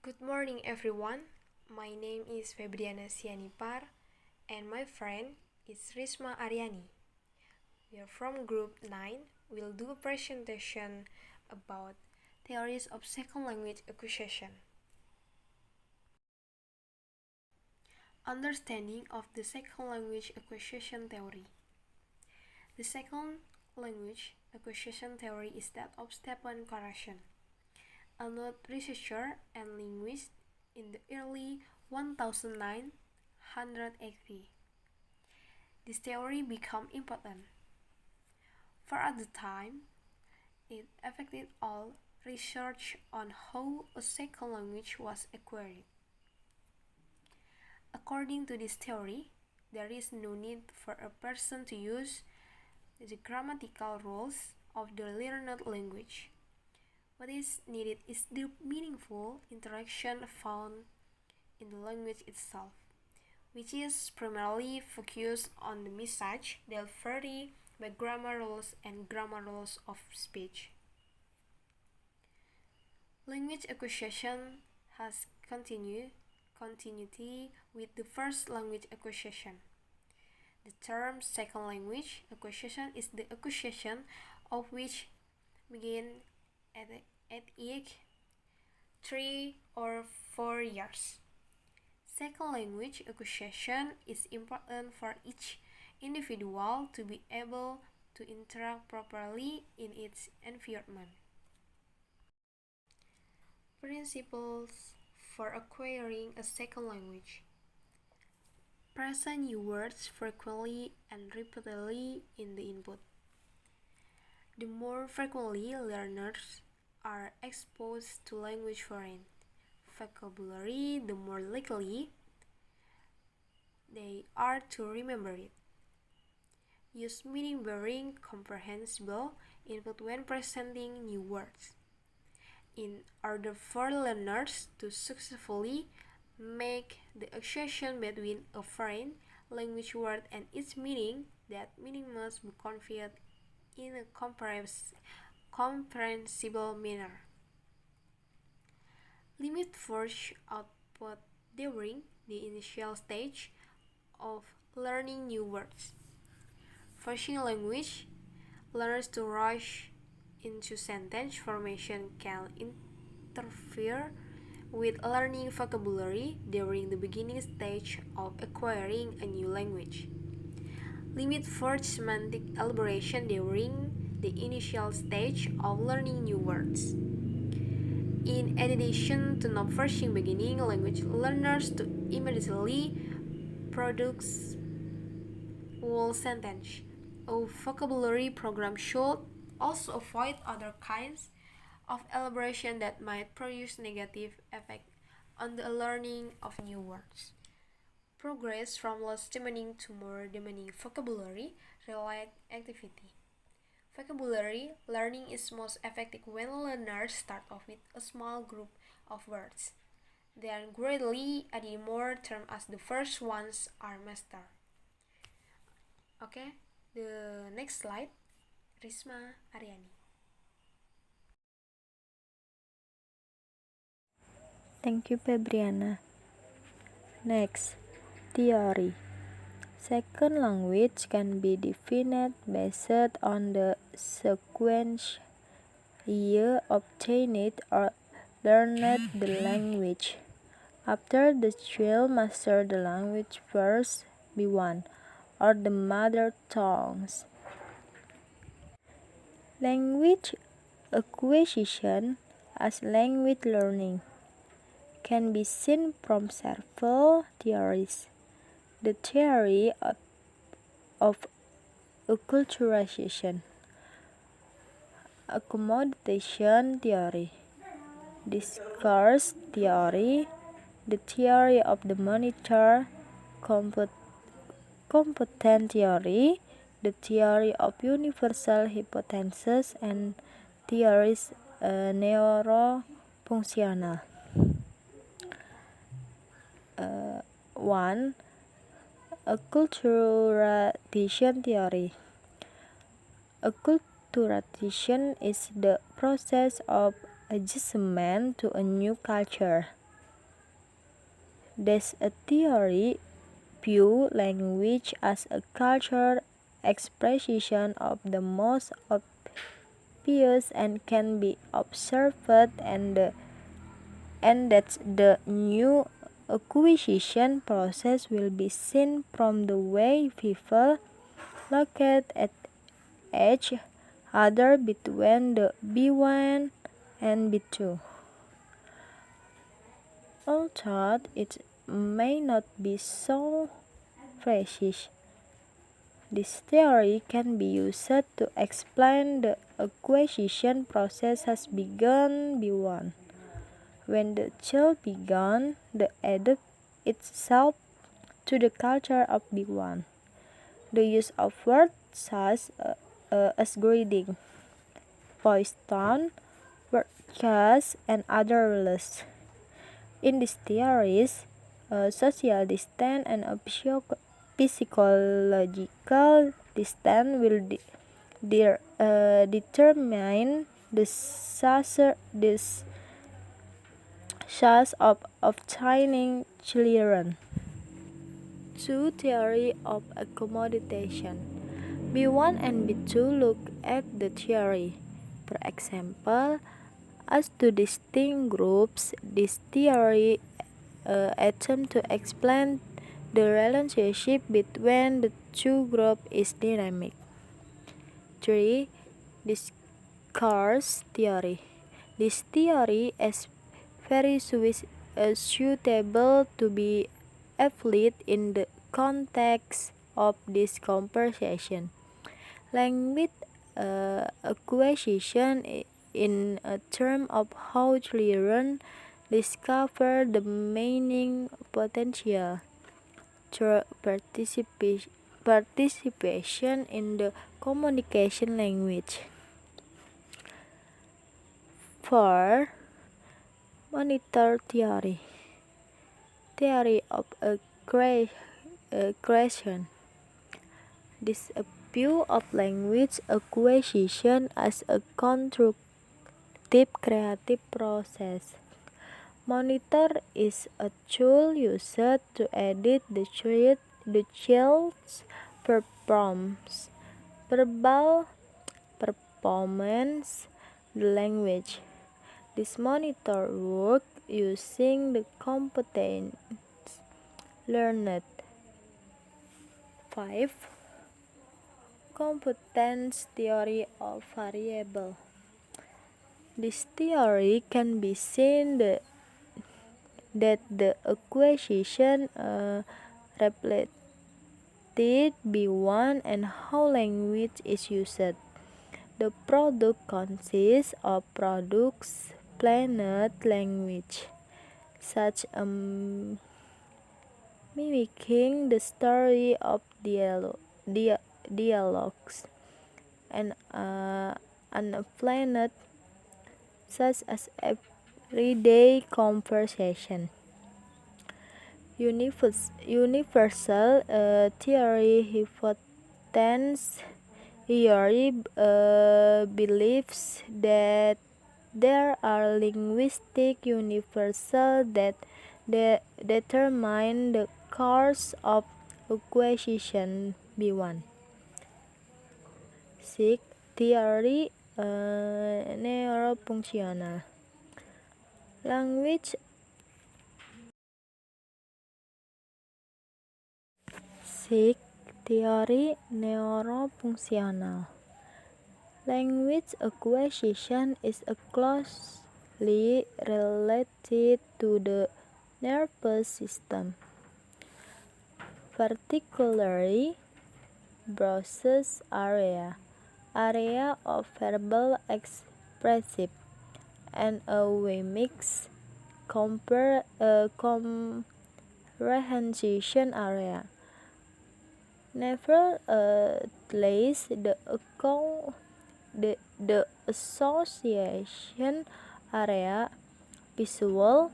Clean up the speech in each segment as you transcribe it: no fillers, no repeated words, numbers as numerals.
Good morning, everyone. My name is Febriana Sianipar, and my friend is Risma Ariyani. We are from Group 9. We'll do a presentation about theories of second language acquisition. Understanding of the second language acquisition theory. The second language acquisition theory is that of Stephen Correction, a noted researcher and linguist in the early 1980s. This theory became important, for at the time, it affected all research on how a second language was acquired. According to this theory, there is no need for a person to use the grammatical rules of the learned language. What is needed is the meaningful interaction found in the language itself, which is primarily focused on the message that vary by grammar rules and grammar rules of speech. Language acquisition has continuity with the first language acquisition. The term second language acquisition is the acquisition of which begin at age 3 or 4 years. Second language acquisition is important for each individual to be able to interact properly in its environment. Principles for acquiring a second language. Present new words frequently and repeatedly in the input. The more frequently learners are exposed to language foreign vocabulary, the more likely they are to remember it. Use meaning-bearing, comprehensible input when presenting new words. In order for learners to successfully make the association between a foreign language word and its meaning, that meaning must be conveyed in a comprehensible manner. Limit force output during the initial stage of learning new words. Forcing language learners to rush into sentence formation can interfere with learning vocabulary during the beginning stage of acquiring a new language. Limit forced semantic elaboration during the initial stage of learning new words. In addition to not forcing beginning language learners to immediately produce whole sentence, a vocabulary program should also avoid other kinds of elaboration that might produce negative effect on the learning of new words. Progress from less demanding to more demanding vocabulary related activity. Vocabulary learning is most effective when learners start off with a small group of words, then gradually adding more terms as the first ones are mastered. Okay, the next slide, Risma Ariyani. Thank you, Febriana. Next, theory. Second language can be defined based on the sequence year obtained or learned the language. After the child masters the language first, B1, or the mother tongues. Language acquisition as language learning can be seen from several theories. The theory of acculturation, accommodation theory, discourse theory, the theory of the monitor, competent theory, the theory of universal hypothesis, and theories neurofunctional. 1. Acculturation theory. Acculturation is the process of adjustment to a new culture. This theory views language as a cultural expression of the most obvious and can be observed, and that the new acquisition process will be seen from the way people look at each other between the B1 and B2. Although it may not be so precise, this theory can be used to explain the acquisition process has begun B1. When the child began to adapt itself to the culture of B1, the use of words such as greeting, voice tone, word choice, and other rules. In these theories, social distance and a physiological distance will determine the size of obtaining children. 2. Theory of accommodation. B1 and B2 look at the theory. For example, as two distinct groups, this theory attempts to explain the relationship between the two groups is dynamic. 3. Discourse theory. This theory is very suitable to be applied in the context of this conversation. Language acquisition in terms of how children discover the meaning potential through participation in the communication language. 4. Monitor theory. Theory of creation. This view of language acquisition as a constructive creative process. Monitor is a tool used to edit the child's verbal performance, the language. This monitor works using the competence learned. 5. Competence theory of variable. This theory can be seen that the acquisition reflected B1 and how language is used. The product consists of products planned language, such as mimicking the story of dialogues, and unplanned, such as everyday conversation. Universal theory hypothesis theory believes that there are linguistic universals that determine the course of acquisition B1. 6. Theory neurofunctional. Language 6. Theory neurofunctional. Language acquisition is closely related to the nervous system, particularly Broca's area of verbal expressive, and Weinig's comprehension area. Nevertheless, the association area, visual,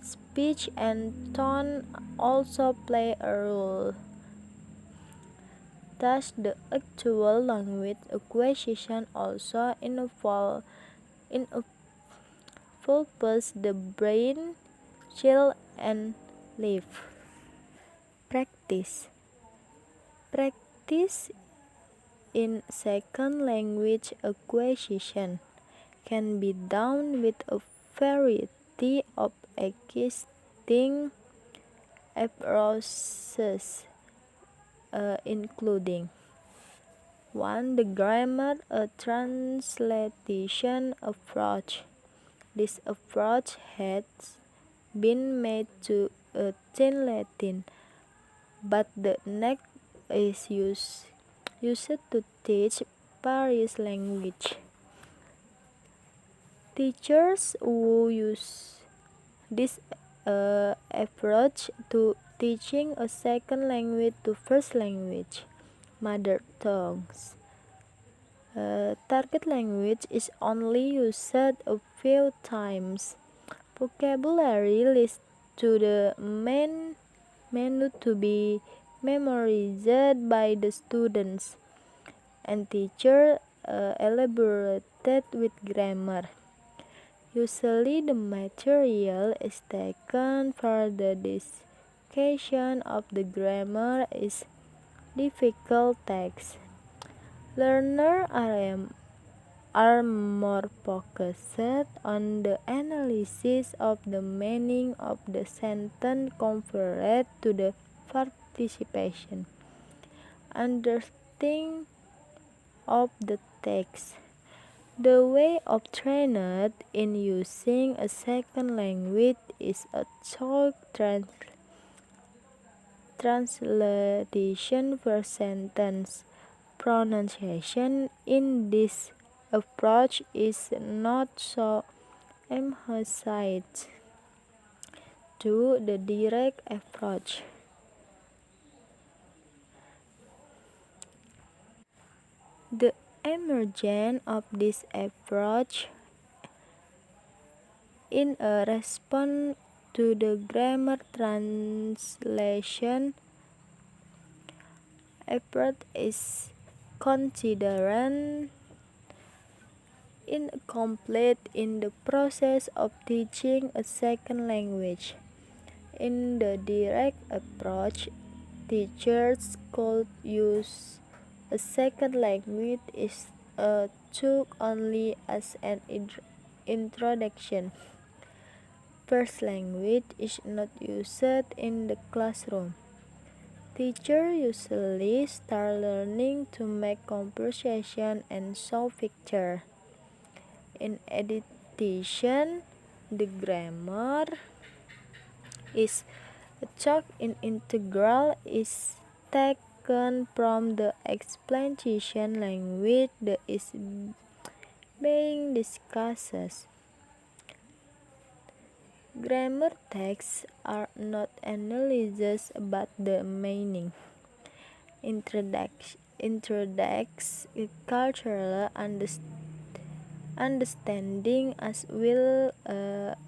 speech, and tone also play a role. Thus, the actual language acquisition also involves the brain, child, and live. Practice. Practice in second language acquisition can be done with a variety of existing approaches, including 1. The grammar, a translation approach. This approach has been made to Teen Latin, but the next is used to teach Paris language. Teachers who use this approach to teaching a second language to first language, mother tongues. Target language is only used a few times. Vocabulary list to the main menu to be memorized by the students, and teacher elaborated with grammar. Usually the material is taken for the discussion of the grammar is difficult text. Learners are more focused on the analysis of the meaning of the sentence compared to the participation, understanding of the text. The way of trained in using a second language is a short translation per sentence. Pronunciation in this approach is not so emphasized to the direct approach. The emergence of this approach in a response to the grammar translation approach is considered incomplete in the process of teaching a second language. In the direct approach, teachers could use a second language is took only as an introduction. First language is not used in the classroom. Teachers usually start learning to make conversation and show picture. In addition, the grammar is taught in integral is taken from the explanation language that is being discussed. Grammar texts are not analyzed but the meaning. Introducts cultural understanding as well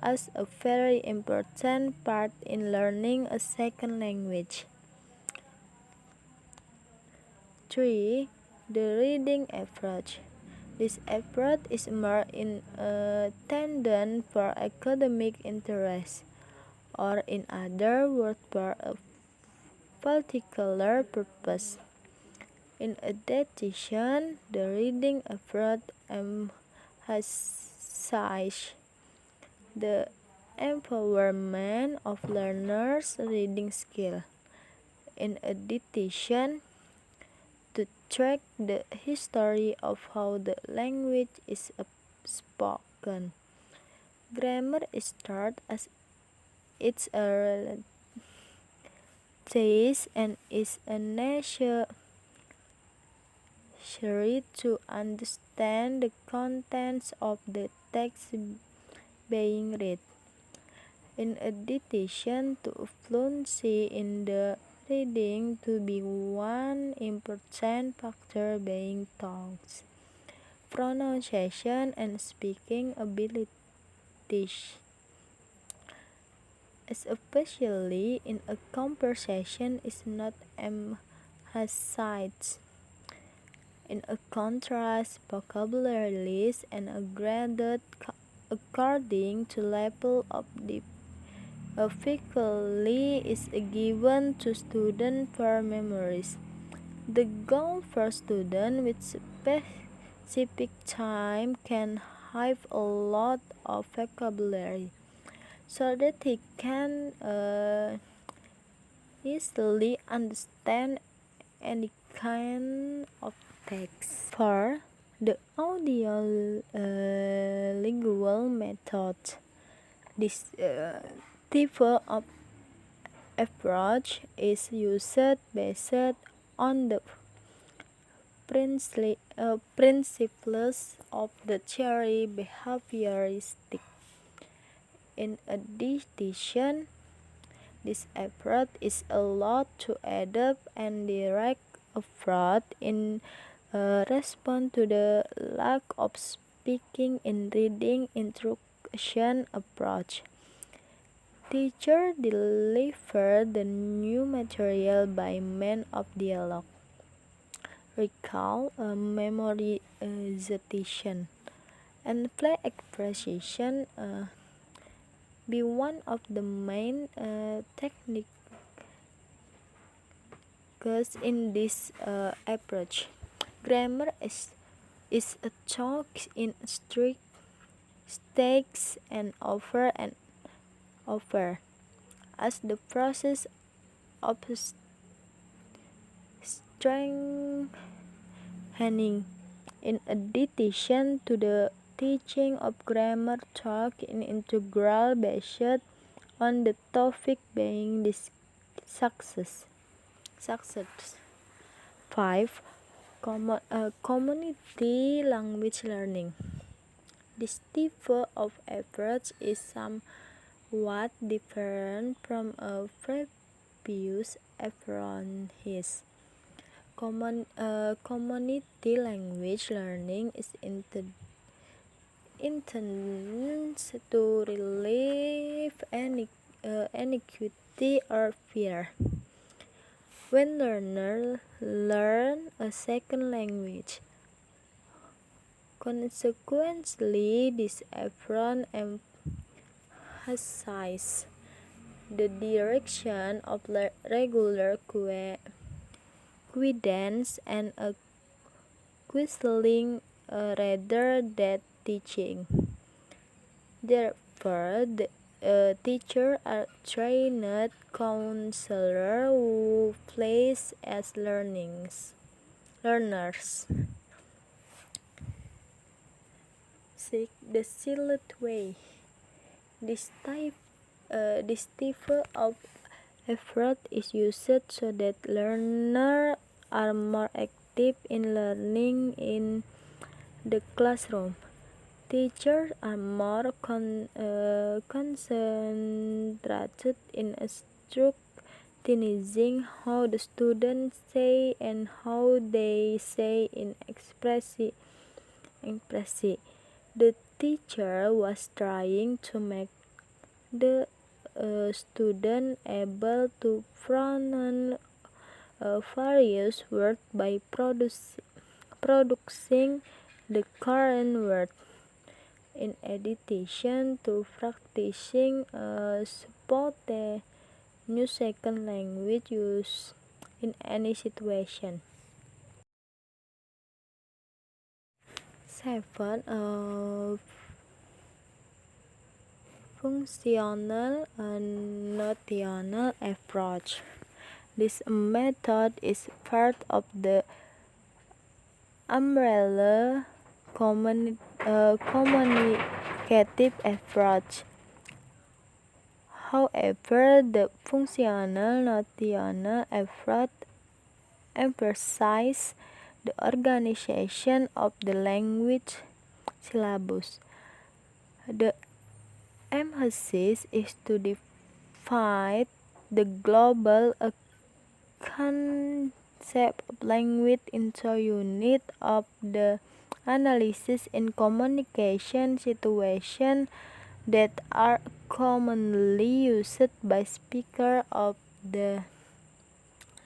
as a very important part in learning a second language. 3. The reading approach. This approach is more intended for academic interest, or in other words, for a particular purpose. In addition, the reading approach emphasizes the empowerment of learners' reading skill. In addition, to track the history of how the language is spoken. Grammar is taught as it's a relative and is a necessary to understand the contents of the text being read. In addition to fluency in the reading to be one important factor being tongues, pronunciation, and speaking abilities, especially in a conversation, is not emphasized. In a contrast, vocabulary lists and are graded according to level of faculty is given to students for memories. The goal for students with specific time can have a lot of vocabulary so that he can easily understand any kind of text. For the audio lingual method, this type of approach is used based on the principles of the theory behavioristic. In addition, this approach is allowed to adapt and direct effort in response to the lack of speaking in reading instruction approach. Teacher deliver the new material by means of dialogue, recall, memorization, and play expression be one of the main techniques in this approach. Grammar is a talk in strict stakes and over, as the process of strengthening. In addition to the teaching of grammar talk in integral based on the topic being success. 5. Community language learning. This type of approach is somewhat different from a previous approach. Community language learning is intended to relieve anxiety or fear when learners learn a second language. Consequently, this approach emphasizes the direction of regular guidance and counseling rather than teaching. Therefore, the teachers are trained counselors who place as learners. 6. The silent way. This type of effort is used so that learners are more active in learning in the classroom. Teachers are more concentrated in scrutinizing how the students say and how they say in expressing. The teacher was trying to make the student able to pronounce various words by producing the current word. In addition to practicing spontaneous second language use in any situation. 7. Functional and notional approach. This method is part of the umbrella communicative approach. However, the functional notional approach emphasizes the organization of the language syllabus. The emphasis is to divide the global concept of language into units of the analysis in communication situations that are commonly used by speakers of the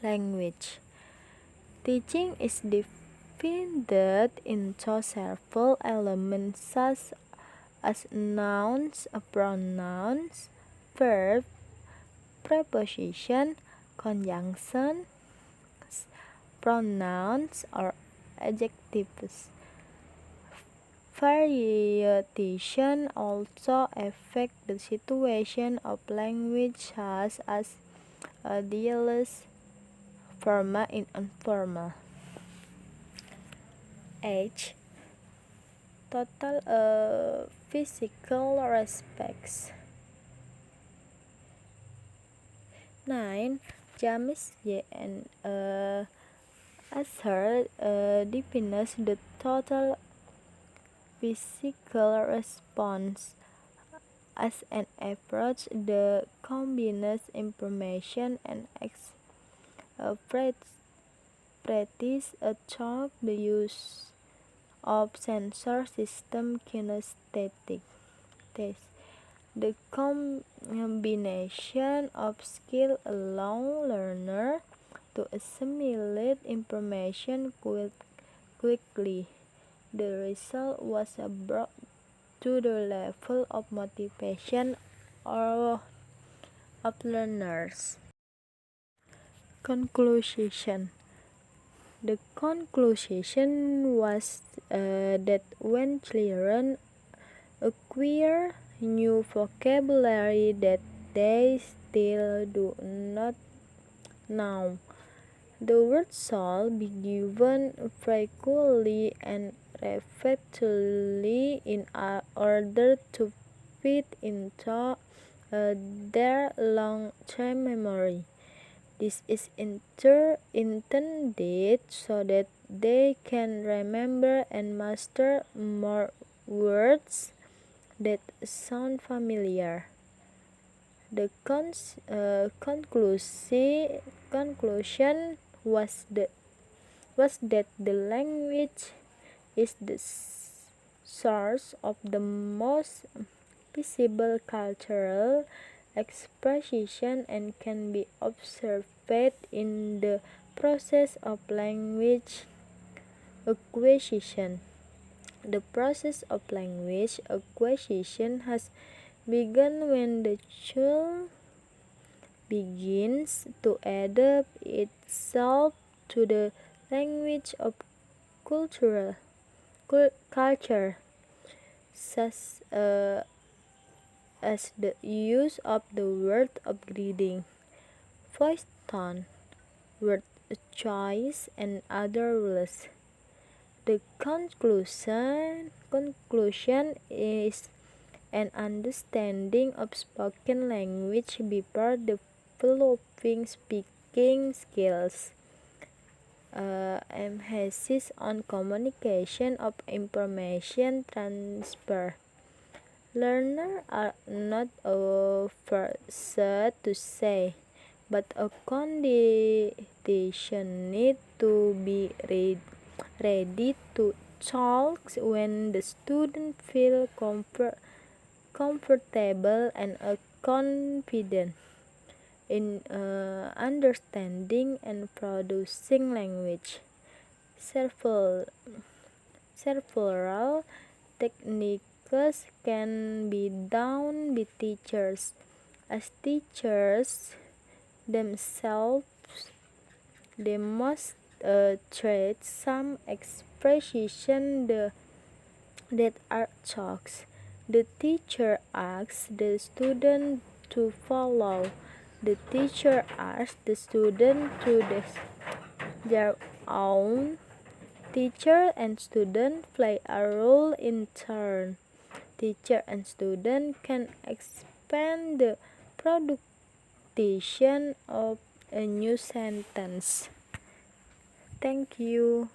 language. Teaching is divided into several elements such as nouns, pronouns, verbs, preposition, conjunctions, pronouns, or adjectives. Variation also affects the situation of language, such as dialects, formal and informal. Age. Total physical aspects. 9. James J. and Asher defines the total physical response as an approach that combines information and practice through the use of sensor system kinesthetic test. The combination of skill allows learner to assimilate information quickly. The result was brought to the level of motivation of learners. Conclusion. The conclusion was that when children acquire new vocabulary that they still do not know, the word should be given frequently and repeatedly in order to fit into their long-term memory. This is intended so that they can remember and master more words that sound familiar. The conclusion was that the language is the source of the most visible cultural expression and can be observed in the process of language acquisition. The process of language acquisition has begun when the child begins to adapt itself to the language of culture, such as the use of the word of greeting, voice tone, word choice, and other rules. The conclusion is an understanding of spoken language before developing speaking skills. Emphasis on communication of information transfer. Learners are not a first to say, but a condition to be ready to talk when the student feel comfortable and confident in understanding and producing language. Several techniques can be done by teachers, as teachers themselves demonstrate some expression that are talks. The teacher asks the student to follow. The teacher asks the student to their own. Teacher and student play a role in turn. Teacher and student can expand the production of a new sentence. Thank you.